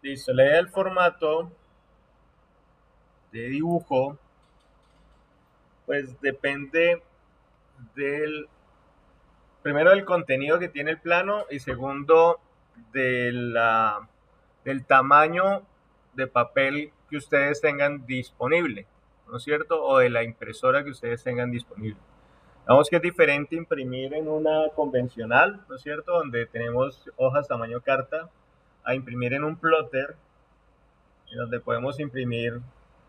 Listo, la idea del formato de dibujo, pues depende del, primero del contenido que tiene el plano y segundo del tamaño de papel que ustedes tengan disponible, ¿no es cierto? O de la impresora que ustedes tengan disponible. Vamos que es diferente imprimir en una convencional, ¿no es cierto? Donde tenemos hojas tamaño carta, a imprimir en un plotter, en donde podemos imprimir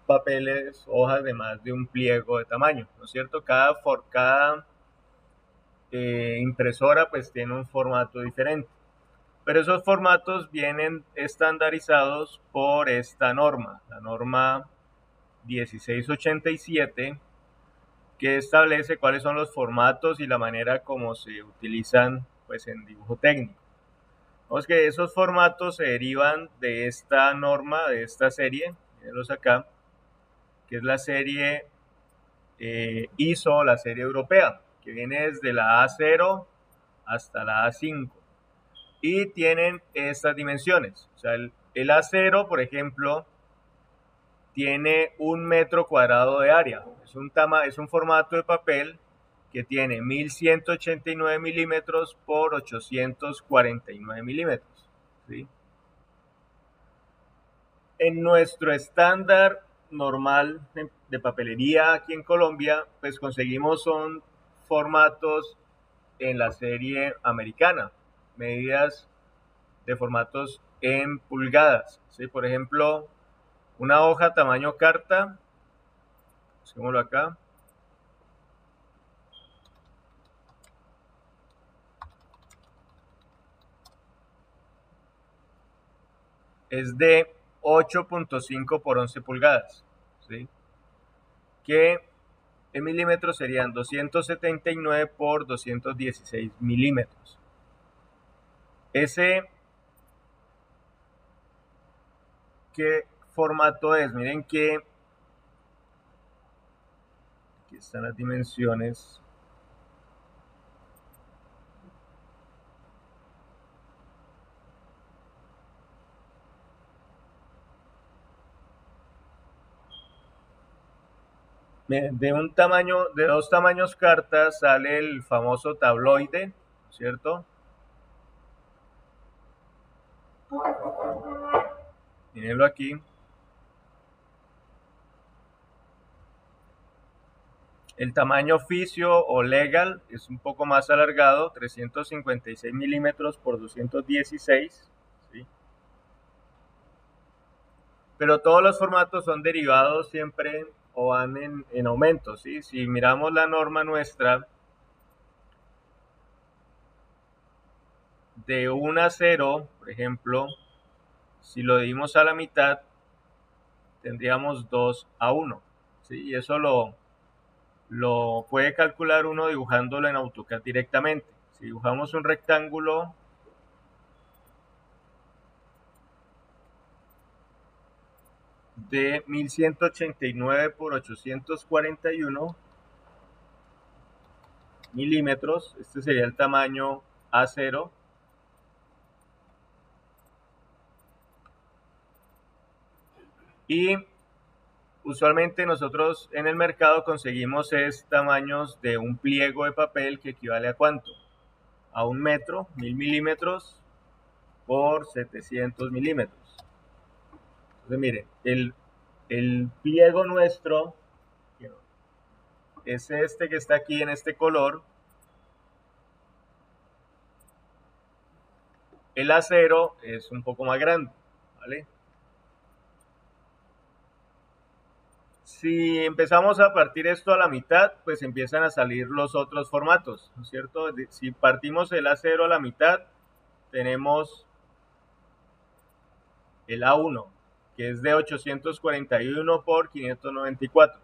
papeles, hojas de más de un pliego de tamaño, ¿no es cierto? Cada impresora pues tiene un formato diferente, pero esos formatos vienen estandarizados por esta norma, la norma 1687, que establece cuáles son los formatos y la manera como se utilizan pues en dibujo técnico. Vemos que esos formatos se derivan de esta norma, de esta serie, mírenlos acá, que es la serie ISO, la serie europea, que viene desde la A0 hasta la A5. Y tienen estas dimensiones. O sea, el A0, por ejemplo, tiene 1 metro cuadrado de área. Es un formato de papel que tiene 1189 milímetros por 849 milímetros. ¿Sí? En nuestro estándar normal de papelería aquí en Colombia, pues conseguimos son formatos en la serie americana, medidas de formatos en pulgadas. ¿Sí? Por ejemplo, una hoja tamaño carta, busquémoslo acá, es de 8.5 por 11 pulgadas, ¿sí? Que en milímetros serían 279 por 216 milímetros. Ese, ¿qué formato es? Miren que aquí están las dimensiones. De un tamaño, de dos tamaños cartas sale el famoso tabloide, ¿cierto? Mírenlo aquí. El tamaño oficio o legal es un poco más alargado, 356 milímetros por 216, ¿sí? Pero todos los formatos son derivados siempre o van en aumento, ¿sí? Si miramos la norma nuestra de 1 a 0, por ejemplo, si lo dividimos a la mitad, tendríamos 2 a 1, ¿sí? Y eso lo puede calcular uno dibujándolo en AutoCAD directamente. Si dibujamos un rectángulo de 1189 por 841 milímetros, este sería el tamaño A0, y usualmente nosotros en el mercado conseguimos tamaños de un pliego de papel que equivale a ¿cuánto? A 1 metro, 1000 milímetros por 700 milímetros. Entonces miren, el pliego nuestro es este que está aquí en este color. El acero es un poco más grande, ¿vale? Si empezamos a partir esto a la mitad, pues empiezan a salir los otros formatos, ¿no es cierto? Si partimos el acero a la mitad, tenemos el A1, que es de 841 por 594.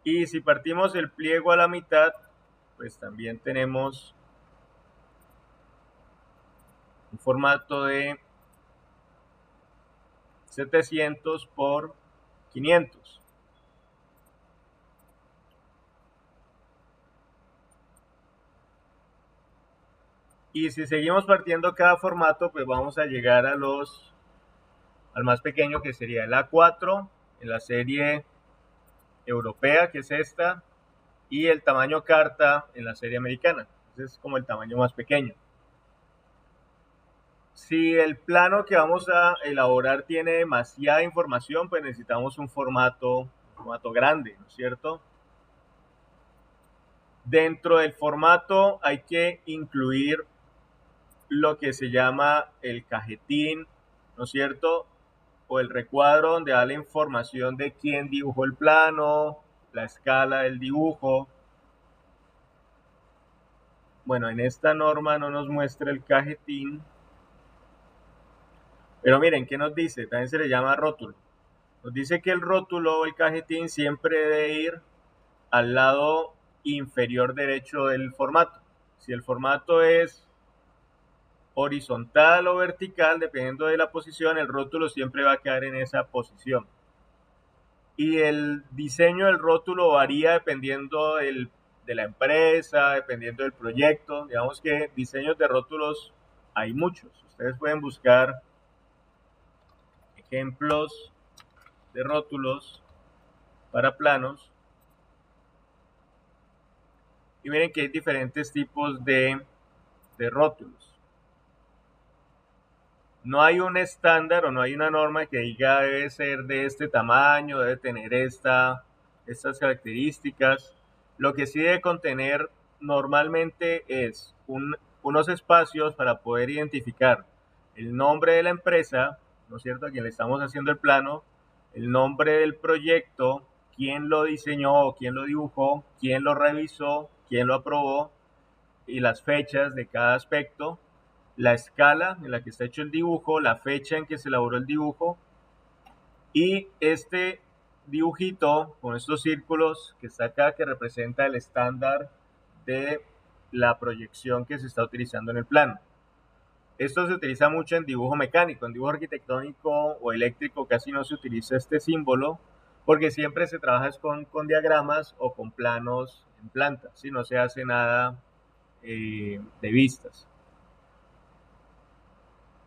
Y si partimos el pliego a la mitad, pues también tenemos un formato de 700 por 500. Y si seguimos partiendo cada formato, pues vamos a llegar al más pequeño, que sería el A4 en la serie europea, que es esta, y el tamaño carta en la serie americana. Ese es como el tamaño más pequeño. Si el plano que vamos a elaborar tiene demasiada información, pues necesitamos un formato grande, ¿no es cierto? Dentro del formato hay que incluir lo que se llama el cajetín, ¿no es cierto? O el recuadro, donde da la información de quién dibujó el plano, la escala del dibujo. Bueno, en esta norma no nos muestra el cajetín, pero miren, ¿qué nos dice? También se le llama rótulo. Nos dice que el rótulo o el cajetín siempre debe ir al lado inferior derecho del formato. Si el formato es horizontal o vertical, dependiendo de la posición, el rótulo siempre va a quedar en esa posición. Y el diseño del rótulo varía dependiendo de la empresa, dependiendo del proyecto. Digamos que diseños de rótulos hay muchos. Ustedes pueden buscar ejemplos de rótulos para planos y miren que hay diferentes tipos de rótulos. No hay un estándar o no hay una norma que diga debe ser de este tamaño, debe tener estas características. Lo que sí debe contener normalmente es unos espacios para poder identificar el nombre de la empresa, ¿no es cierto?, a quien le estamos haciendo el plano, el nombre del proyecto, quién lo diseñó o quién lo dibujó, quién lo revisó, quién lo aprobó y las fechas de cada aspecto, la escala en la que está hecho el dibujo, la fecha en que se elaboró el dibujo y este dibujito con estos círculos que está acá que representa el estándar de la proyección que se está utilizando en el plano. Esto se utiliza mucho en dibujo mecánico, en dibujo arquitectónico o eléctrico casi no se utiliza este símbolo porque siempre se trabaja con diagramas o con planos en planta, si no se hace nada de vistas.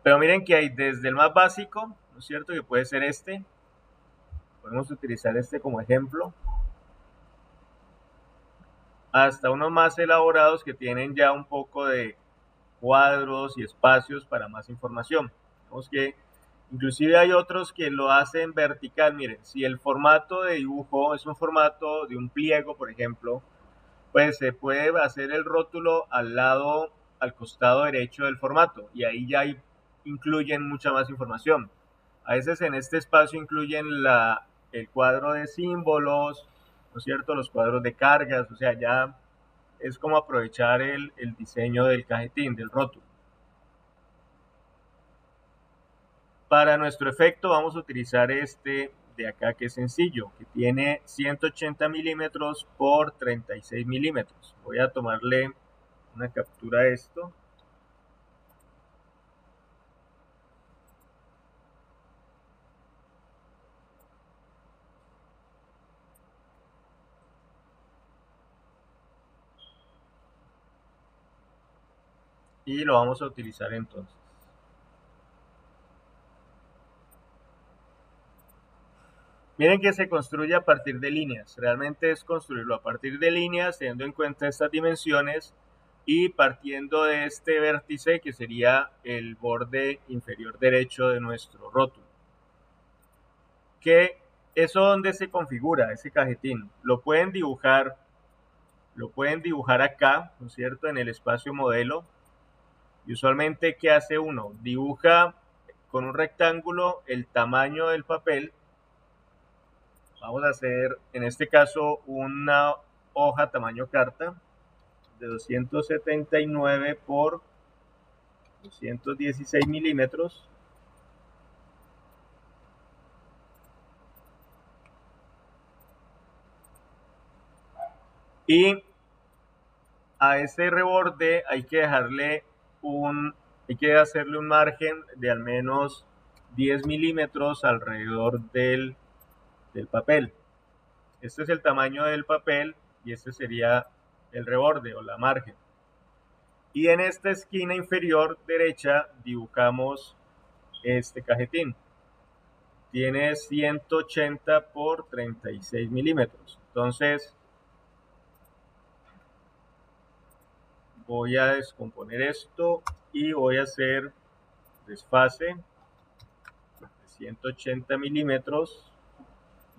Pero miren que hay desde el más básico, ¿no es cierto?, que puede ser este, podemos utilizar este como ejemplo, hasta unos más elaborados que tienen ya un poco de cuadros y espacios para más información. Vemos que inclusive hay otros que lo hacen vertical. Miren, si el formato de dibujo es un formato de un pliego, por ejemplo, pues se puede hacer el rótulo al costado derecho del formato y ahí ya incluyen mucha más información. A veces en este espacio incluyen el cuadro de símbolos, ¿no es cierto?, los cuadros de cargas, o sea, ya es como aprovechar el diseño del cajetín, del rótulo. Para nuestro efecto vamos a utilizar este de acá que es sencillo, que tiene 180 milímetros por 36 milímetros. Voy a tomarle una captura a esto. Y lo vamos a utilizar entonces. Miren que se construye a partir de líneas. Realmente es construirlo a partir de líneas, teniendo en cuenta estas dimensiones y partiendo de este vértice que sería el borde inferior derecho de nuestro rótulo. Que eso donde se configura ese cajetín. Lo pueden dibujar acá, ¿no es cierto?, en el espacio modelo. Y usualmente, ¿qué hace uno? Dibuja con un rectángulo el tamaño del papel. Vamos a hacer, en este caso, una hoja tamaño carta de 279 por 216 milímetros. Y a ese reborde hay que hacerle un margen de al menos 10 milímetros alrededor del papel. Este es el tamaño del papel y este sería el reborde o la margen. Y en esta esquina inferior derecha dibujamos este cajetín. Tiene 180 por 36 milímetros. Entonces voy a descomponer esto y voy a hacer desfase de 180 milímetros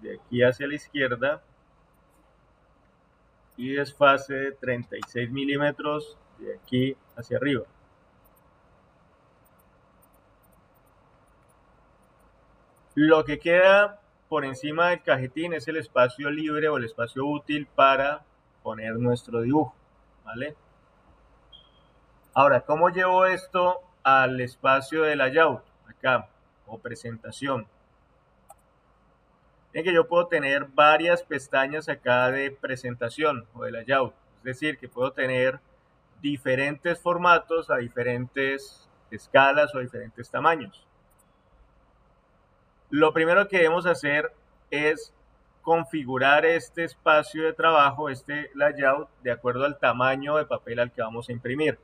de aquí hacia la izquierda y desfase de 36 milímetros de aquí hacia arriba. Lo que queda por encima del cajetín es el espacio libre o el espacio útil para poner nuestro dibujo, ¿vale? Ahora, ¿cómo llevo esto al espacio de layout? Acá, o presentación. Es que yo puedo tener varias pestañas acá de presentación o de layout. Es decir, que puedo tener diferentes formatos a diferentes escalas o diferentes tamaños. Lo primero que debemos hacer es configurar este espacio de trabajo, este layout, de acuerdo al tamaño de papel al que vamos a imprimir.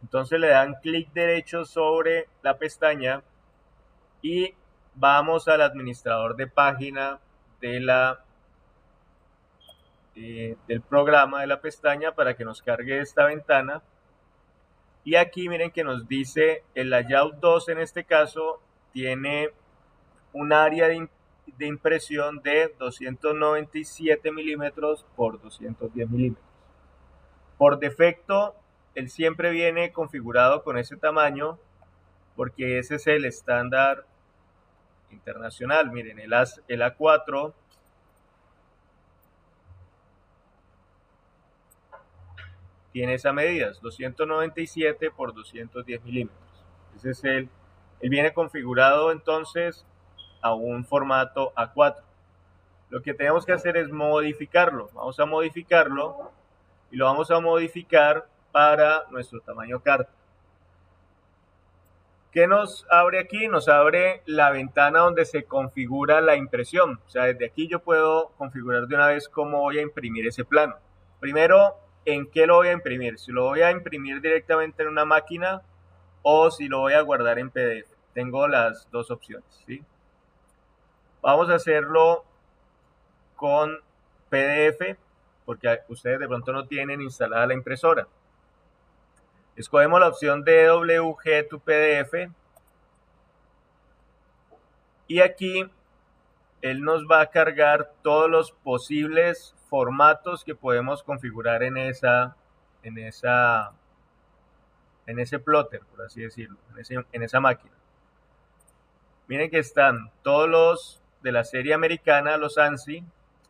Entonces le dan clic derecho sobre la pestaña y vamos al administrador de página de del programa de la pestaña para que nos cargue esta ventana. Y aquí miren que nos dice el layout 2 en este caso tiene un área de impresión de 297 milímetros por 210 milímetros. Por defecto, él siempre viene configurado con ese tamaño porque ese es el estándar internacional. Miren, el A4 tiene esa medida, 297 por 210 milímetros. Ese es él viene configurado entonces a un formato A4. Lo que tenemos que hacer es modificarlo. Vamos a modificarlo y lo vamos a modificar para nuestro tamaño carta. ¿Qué nos abre aquí? Nos abre la ventana donde se configura la impresión. O sea, desde aquí yo puedo configurar de una vez cómo voy a imprimir ese plano. Primero, ¿en qué lo voy a imprimir? Si lo voy a imprimir directamente en una máquina o si lo voy a guardar en PDF. Tengo las dos opciones, ¿sí? Vamos a hacerlo con PDF porque ustedes de pronto no tienen instalada la impresora. Escogemos la opción DWG to PDF y aquí él nos va a cargar todos los posibles formatos que podemos configurar en ese plotter, por así decirlo, en esa máquina. Miren que están todos los de la serie americana, los ANSI,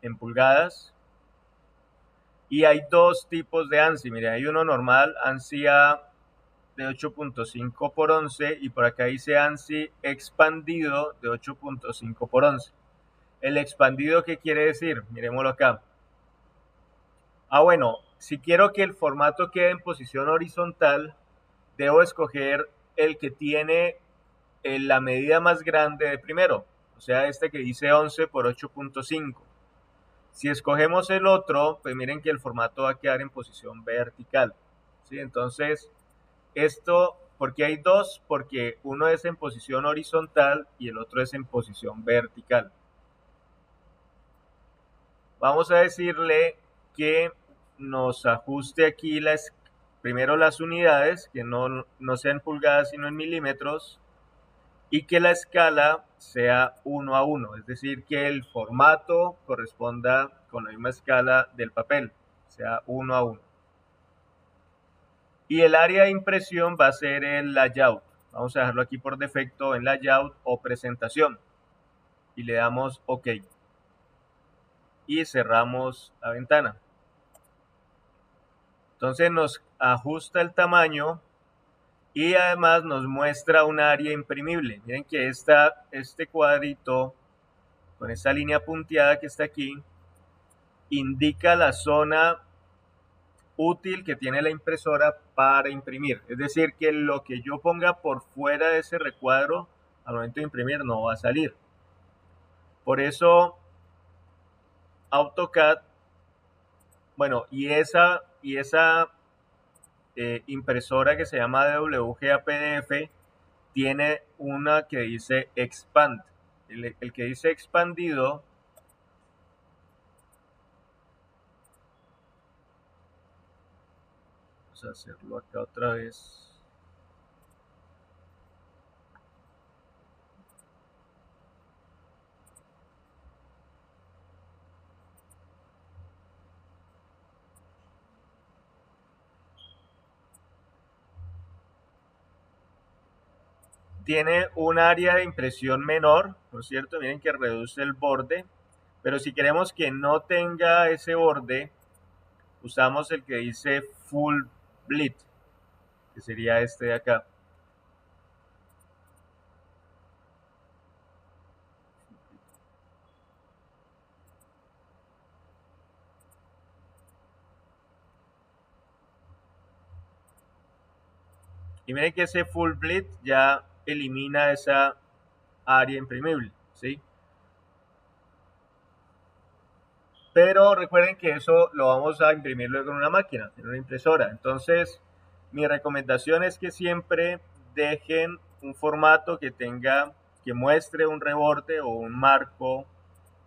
en pulgadas. Y hay dos tipos de ANSI. Miren, hay uno normal, ANSI A de 8.5 por 11 y por acá dice ANSI expandido de 8.5 por 11. El expandido, ¿qué quiere decir? Miremoslo acá. Bueno, si quiero que el formato quede en posición horizontal, debo escoger el que tiene la medida más grande de primero, o sea, este que dice 11 por 8.5. Si escogemos el otro, pues miren que el formato va a quedar en posición vertical, ¿sí? Entonces, esto, ¿por qué hay dos? Porque uno es en posición horizontal y el otro es en posición vertical. Vamos a decirle que nos ajuste aquí primero las unidades, que no sean pulgadas sino en milímetros, y que la escala sea 1 a 1, es decir, que el formato corresponda con la misma escala del papel, sea 1 a 1. Y el área de impresión va a ser el layout. Vamos a dejarlo aquí por defecto en layout o presentación. Y le damos OK. Y cerramos la ventana. Entonces nos ajusta el tamaño y además nos muestra un área imprimible. Miren que este cuadrito con esta línea punteada que está aquí indica la zona útil que tiene la impresora para imprimir. Es decir, que lo que yo ponga por fuera de ese recuadro al momento de imprimir no va a salir. Por eso AutoCAD, bueno, y esa impresora que se llama DWG PDF tiene una que dice Expand. El que dice expandido vamos a hacerlo acá otra vez. Tiene un área de impresión menor, ¿no es cierto? Miren que reduce el borde, pero si queremos que no tenga ese borde, usamos el que dice Full Bleed, que sería este de acá. Y miren que ese Full Bleed ya elimina esa área imprimible, ¿sí? Pero recuerden que eso lo vamos a imprimir luego en una máquina, en una impresora. Entonces, mi recomendación es que siempre dejen un formato que tenga, que muestre un reborde o un marco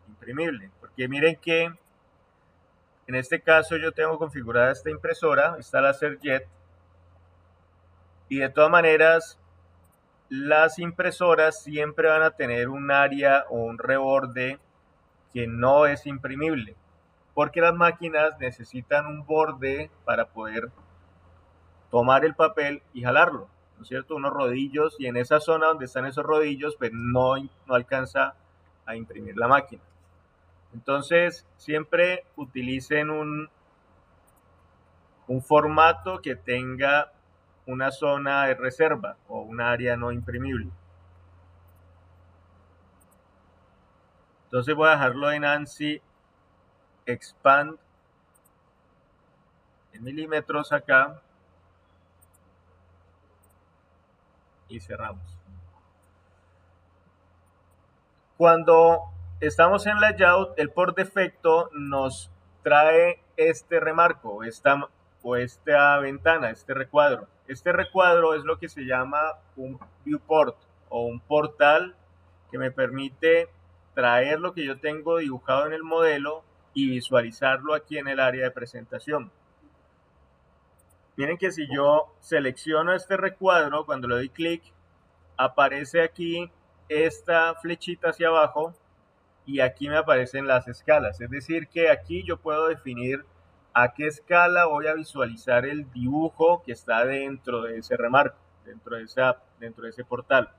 imprimible. Porque miren que en este caso yo tengo configurada esta impresora, esta LaserJet, y de todas maneras las impresoras siempre van a tener un área o un reborde que no es imprimible, porque las máquinas necesitan un borde para poder tomar el papel y jalarlo, ¿no es cierto? Unos rodillos, y en esa zona donde están esos rodillos, pues no alcanza a imprimir la máquina. Entonces, siempre utilicen un formato que tenga una zona de reserva o un área no imprimible. Entonces voy a dejarlo en ANSI Expand en milímetros acá y cerramos. Cuando estamos en layout, él por defecto nos trae este remarco o esta ventana, este recuadro. Este recuadro es lo que se llama un viewport o un portal que me permite traer lo que yo tengo dibujado en el modelo y visualizarlo aquí en el área de presentación. Miren que si yo selecciono este recuadro, cuando le doy clic, aparece aquí esta flechita hacia abajo y aquí me aparecen las escalas. Es decir, que aquí yo puedo definir a qué escala voy a visualizar el dibujo que está dentro de ese remarco, dentro de ese portal.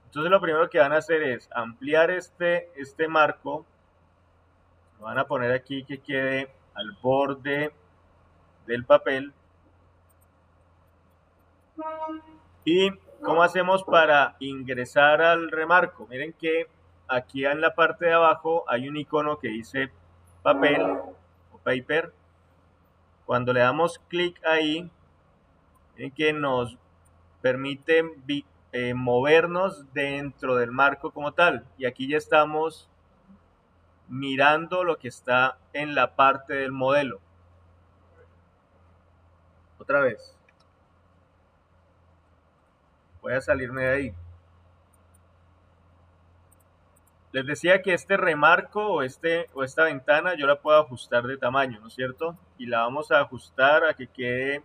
Entonces lo primero que van a hacer es ampliar este marco. Lo van a poner aquí que quede al borde del papel. ¿Y cómo hacemos para ingresar al remarco? Miren que aquí en la parte de abajo hay un icono que dice papel o paper. Cuando le damos clic ahí, miren que nos permite movernos dentro del marco como tal. Y aquí ya estamos mirando lo que está en la parte del modelo. Otra vez. Voy a salirme de ahí. Les decía que este remarco o esta ventana yo la puedo ajustar de tamaño, ¿no es cierto? Y la vamos a ajustar a que quede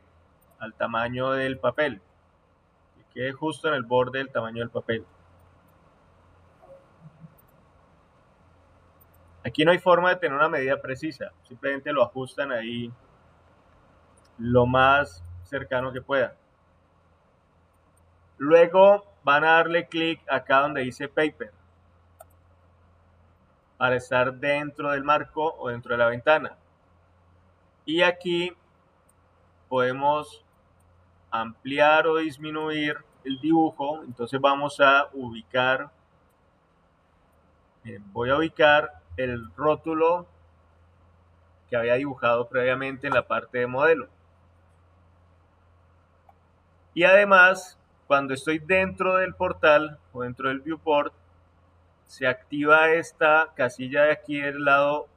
al tamaño del papel. Que quede justo en el borde del tamaño del papel. Aquí no hay forma de tener una medida precisa. Simplemente lo ajustan ahí lo más cercano que pueda. Luego van a darle clic acá donde dice paper para estar dentro del marco o dentro de la ventana. Y aquí podemos ampliar o disminuir el dibujo. Entonces vamos a ubicar, voy a ubicar el rótulo que había dibujado previamente en la parte de modelo. Y además, cuando estoy dentro del portal o dentro del viewport, se activa esta casilla de aquí del lado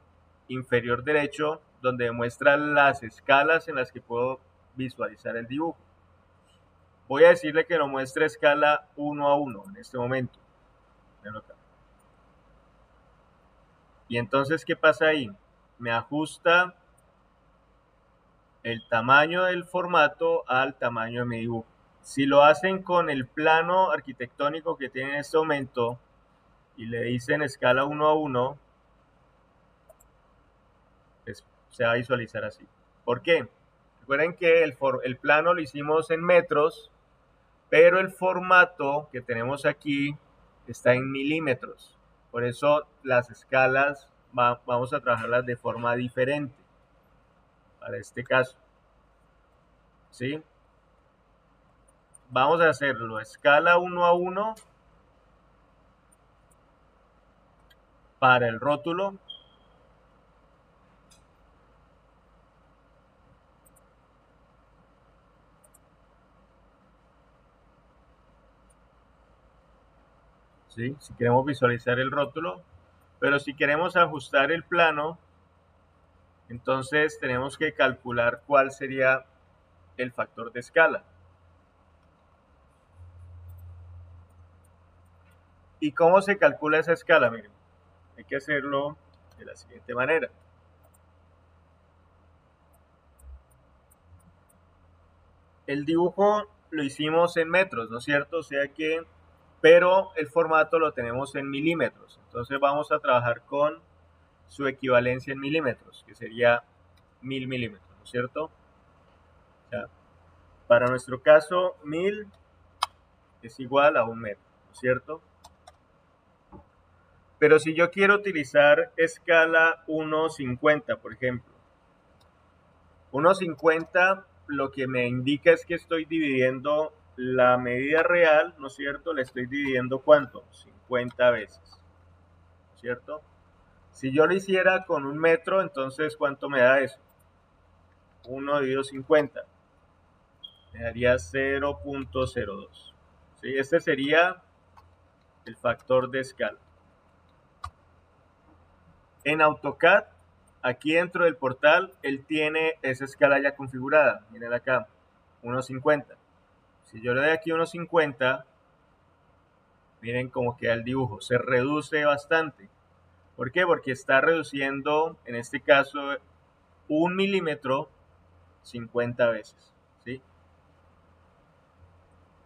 inferior derecho, donde muestra las escalas en las que puedo visualizar el dibujo. Voy a decirle que lo muestre a escala 1 a 1 en este momento. Y entonces, ¿qué pasa ahí? Me ajusta el tamaño del formato al tamaño de mi dibujo. Si lo hacen con el plano arquitectónico que tiene en este momento y le dicen escala 1 a 1, pues se va a visualizar así. ¿Por qué? Recuerden que el plano lo hicimos en metros, pero el formato que tenemos aquí está en milímetros. Por eso las escalas vamos a trabajarlas de forma diferente para este caso. ¿Sí? Vamos a hacerlo a escala 1 a 1 para el rótulo. ¿Sí? Si queremos visualizar el rótulo, pero si queremos ajustar el plano, entonces tenemos que calcular cuál sería el factor de escala. ¿Y cómo se calcula esa escala? Miren, hay que hacerlo de la siguiente manera. El dibujo lo hicimos en metros, ¿no es cierto? O sea que, pero el formato lo tenemos en milímetros. Entonces vamos a trabajar con su equivalencia en milímetros, que sería 1000 milímetros, ¿no es cierto? O sea, para nuestro caso, 1000 es igual a 1 metro, ¿no es cierto? Pero si yo quiero utilizar escala 1.50, por ejemplo, 1.50 lo que me indica es que estoy dividiendo la medida real, ¿no es cierto? La estoy dividiendo ¿cuánto? 50 veces, ¿no es cierto? Si yo lo hiciera con 1 metro, entonces ¿cuánto me da eso? 1 dividido 50. Me daría 0.02. ¿Sí? Este sería el factor de escala. En AutoCAD, aquí dentro del portal, él tiene esa escala ya configurada. Miren acá, 1.50. Si yo le doy aquí 1.50, miren cómo queda el dibujo. Se reduce bastante. ¿Por qué? Porque está reduciendo, en este caso, 1 milímetro 50 veces. ¿Sí?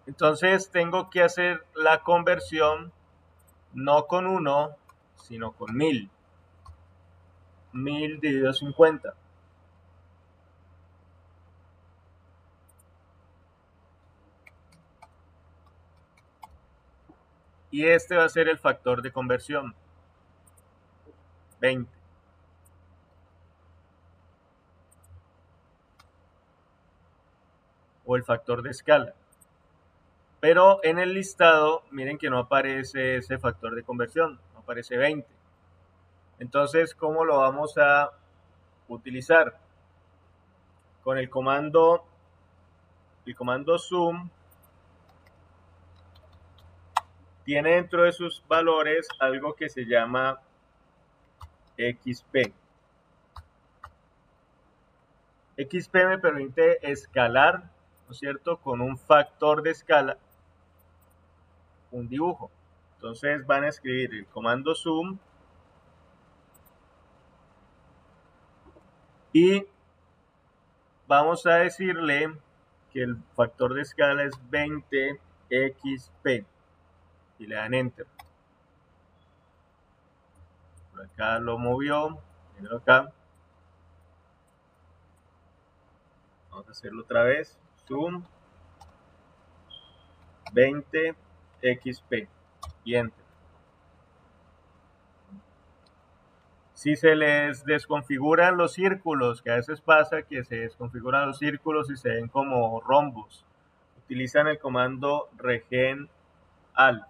Entonces tengo que hacer la conversión no con 1, sino con 1000. 1000 dividido 50. Y este va a ser el factor de conversión, 20. O el factor de escala. Pero en el listado, miren que no aparece ese factor de conversión, no aparece 20. Entonces, ¿cómo lo vamos a utilizar? Con el comando zoom, tiene dentro de sus valores algo que se llama XP. XP me permite escalar, ¿no es cierto?, con un factor de escala, un dibujo. Entonces van a escribir el comando zoom y vamos a decirle que el factor de escala es 20XP y le dan enter. Por acá lo movió, miren acá. Vamos a hacerlo otra vez. Zoom 20XP y enter. Si se les desconfiguran los círculos, que a veces pasa que se desconfiguran los círculos y se ven como rombos, utilizan el comando regen al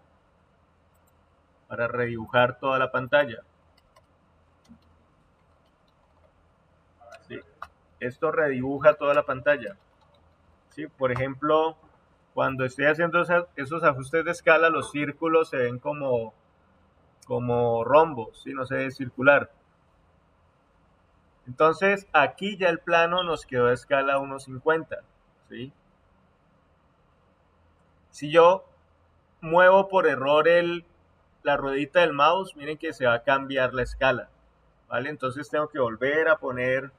para redibujar toda la pantalla. ¿Sí? Esto redibuja toda la pantalla. ¿Sí? Por ejemplo, cuando estoy haciendo esos ajustes de escala, los círculos se ven como rombos, ¿sí? No se ve circular. Entonces, aquí ya el plano nos quedó a escala 1.50, ¿sí? Si yo muevo por error la ruedita del mouse, miren que se va a cambiar la escala, ¿vale? Entonces tengo que volver a poner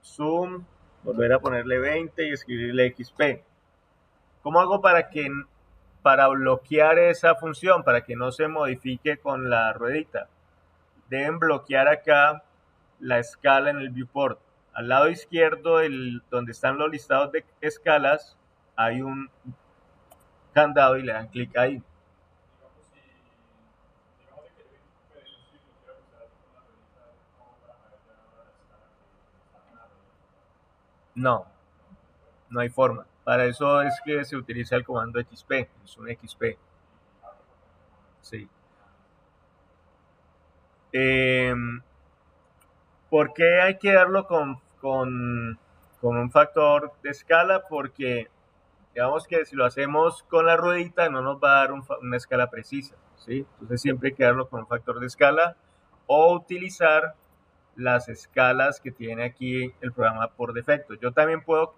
zoom, volver a ponerle 20 y escribirle XP. ¿Cómo hago para bloquear esa función, para que no se modifique con la ruedita? Deben bloquear acá la escala en el viewport. Al lado izquierdo, donde están los listados de escalas, hay un candado y le dan clic ahí. No, no hay forma. Para eso es que se utiliza el comando XP, es un XP. Sí. ¿Por qué hay que darlo con un factor de escala? Porque digamos que si lo hacemos con la ruedita no nos va a dar una escala precisa, ¿sí? Entonces siempre hay que darlo con un factor de escala o utilizar las escalas que tiene aquí el programa por defecto. Yo también puedo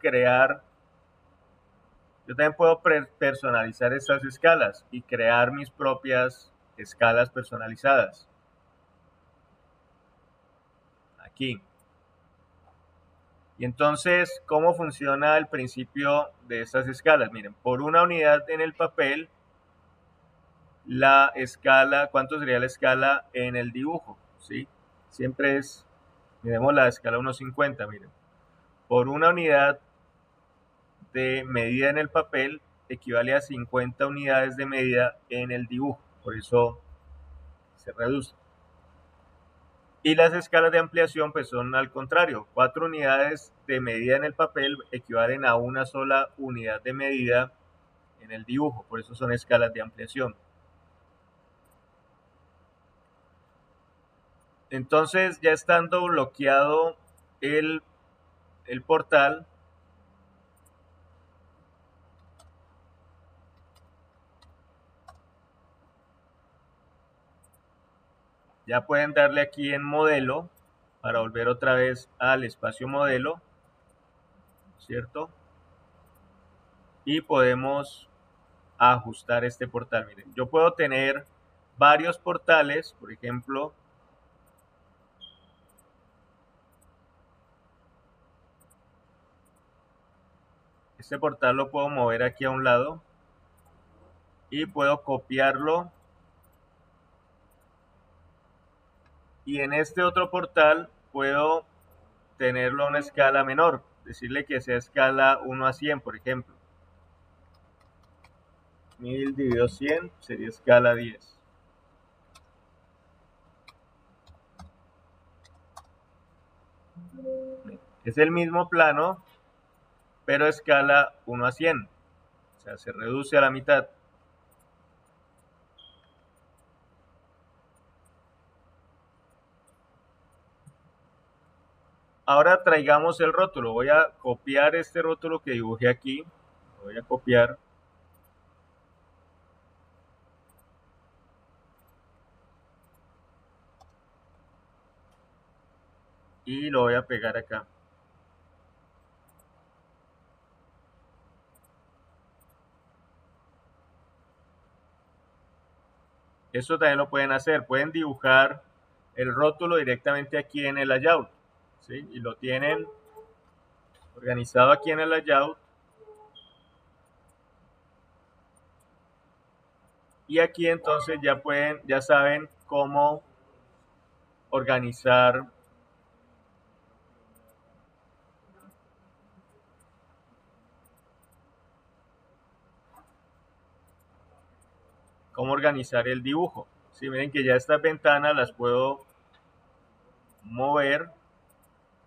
personalizar estas escalas y crear mis propias escalas personalizadas. Aquí. Y entonces, ¿cómo funciona el principio de estas escalas? Miren, por una unidad en el papel, la escala, ¿cuánto sería la escala en el dibujo? ¿Sí? Siempre es, miremos la escala 1.50, miren. Por una unidad de medida en el papel, equivale a 50 unidades de medida en el dibujo. Por eso se reduce. Y las escalas de ampliación pues son al contrario. 4 unidades de medida en el papel equivalen a una sola unidad de medida en el dibujo. Por eso son escalas de ampliación. Entonces, ya estando bloqueado el portal, ya pueden darle aquí en modelo para volver otra vez al espacio modelo, ¿cierto? Y podemos ajustar este portal. Miren, yo puedo tener varios portales, por ejemplo, este portal lo puedo mover aquí a un lado y puedo copiarlo. Y en este otro portal puedo tenerlo a una escala menor, decirle que sea escala 1 a 100, por ejemplo. 1000 dividido 100 sería escala 10. Es el mismo plano, pero escala 1 a 100. O sea, se reduce a la mitad. Ahora traigamos el rótulo. Voy a copiar este rótulo que dibujé aquí. Lo voy a copiar. Y lo voy a pegar acá. Esto también lo pueden hacer. Pueden dibujar el rótulo directamente aquí en el layout, ¿sí? Y lo tienen organizado aquí en el layout. Y aquí entonces ya saben cómo organizar el dibujo. Si miren que ya estas ventanas las puedo mover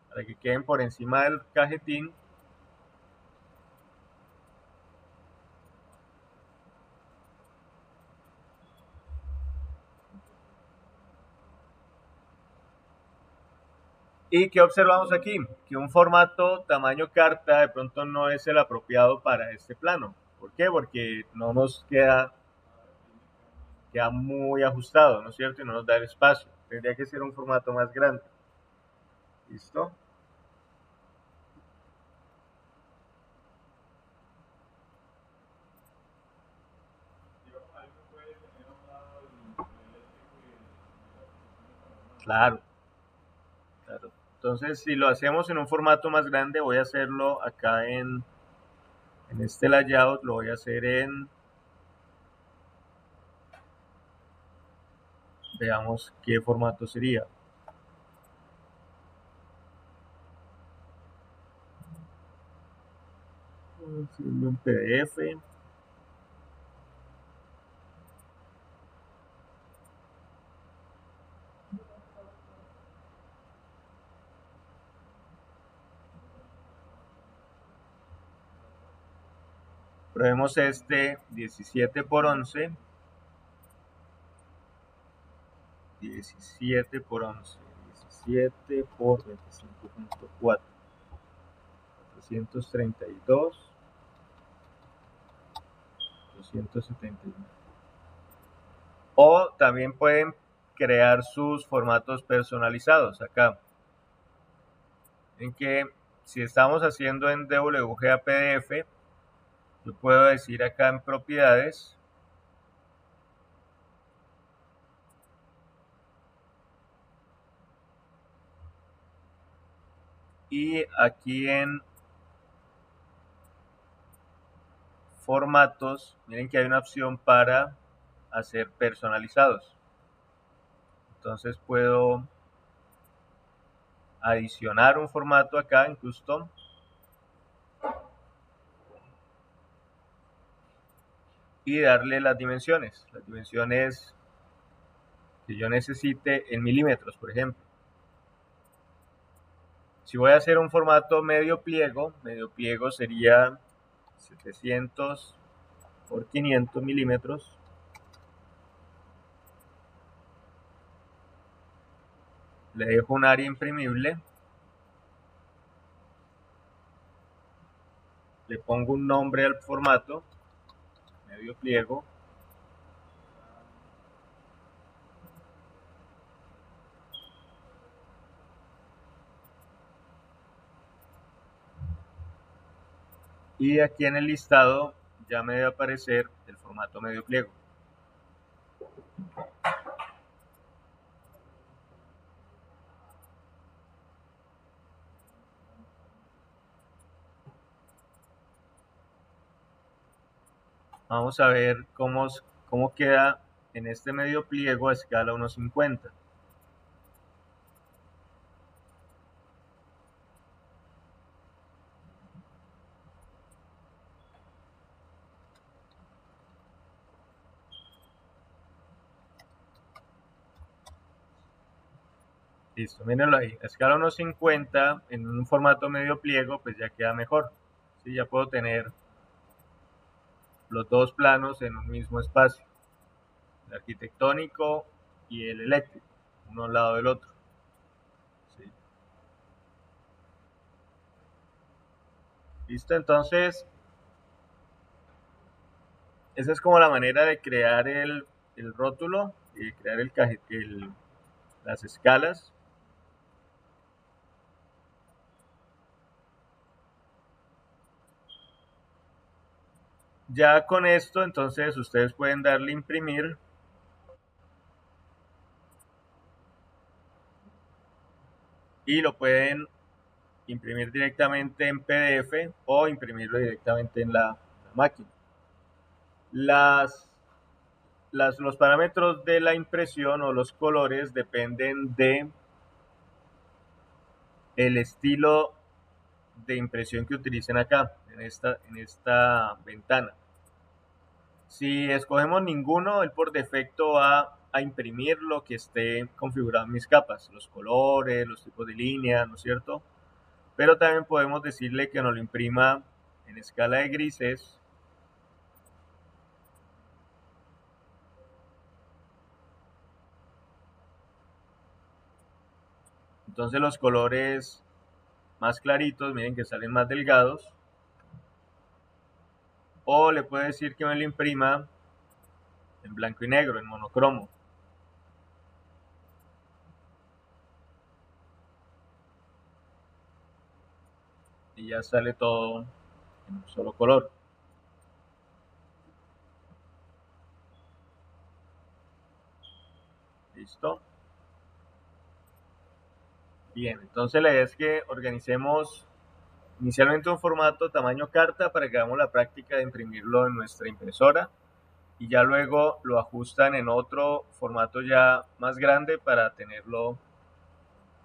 para que queden por encima del cajetín. ¿Y qué observamos aquí? Que un formato tamaño carta de pronto no es el apropiado para este plano. ¿Por qué? Porque no nos queda muy ajustado, ¿no es cierto? Y no nos da el espacio. Tendría que ser un formato más grande. ¿Listo? Claro, claro. Entonces, si lo hacemos en un formato más grande, voy a hacerlo acá en este layout, lo voy a hacer en, veamos qué formato sería. Un PDF. Probemos este 17 por 11. 17 por 11. 17 por 25.4. 432. 279. O también pueden crear sus formatos personalizados acá. En que si estamos haciendo en WGA PDF, yo puedo decir acá en propiedades, y aquí en formatos, miren que hay una opción para hacer personalizados. Entonces puedo adicionar un formato acá en custom y darle las dimensiones que yo necesite en milímetros, por ejemplo. Si voy a hacer un formato medio pliego sería 700 por 500 milímetros. Le dejo un área imprimible, le pongo un nombre al formato, medio pliego, y aquí en el listado ya me debe aparecer el formato medio pliego. Vamos a ver cómo queda en este medio pliego a escala 1.50. Listo, mírenlo ahí. A escala 1.50 en un formato medio pliego, pues ya queda mejor. ¿Sí? Ya puedo tener los dos planos en un mismo espacio, el arquitectónico y el eléctrico, uno al lado del otro. ¿Sí? Listo, entonces esa es como la manera de crear el rótulo y crear las escalas. Ya con esto, entonces ustedes pueden darle imprimir y lo pueden imprimir directamente en PDF o imprimirlo directamente en la máquina. Los parámetros de la impresión o los colores dependen de el estilo de impresión que utilicen acá, en esta ventana. Si escogemos ninguno, él por defecto va a imprimir lo que esté configurado en mis capas, los colores, los tipos de línea, ¿no es cierto? Pero también podemos decirle que nos lo imprima en escala de grises. Entonces los colores más claritos, miren que salen más delgados. O le puedo decir que me lo imprima en blanco y negro, en monocromo. y ya sale todo en un solo color. ¿Listo? Bien, entonces la idea es que organicemos inicialmente un formato tamaño carta para que hagamos la práctica de imprimirlo en nuestra impresora y ya luego lo ajustan en otro formato ya más grande para tenerlo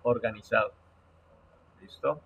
organizado. ¿Listo?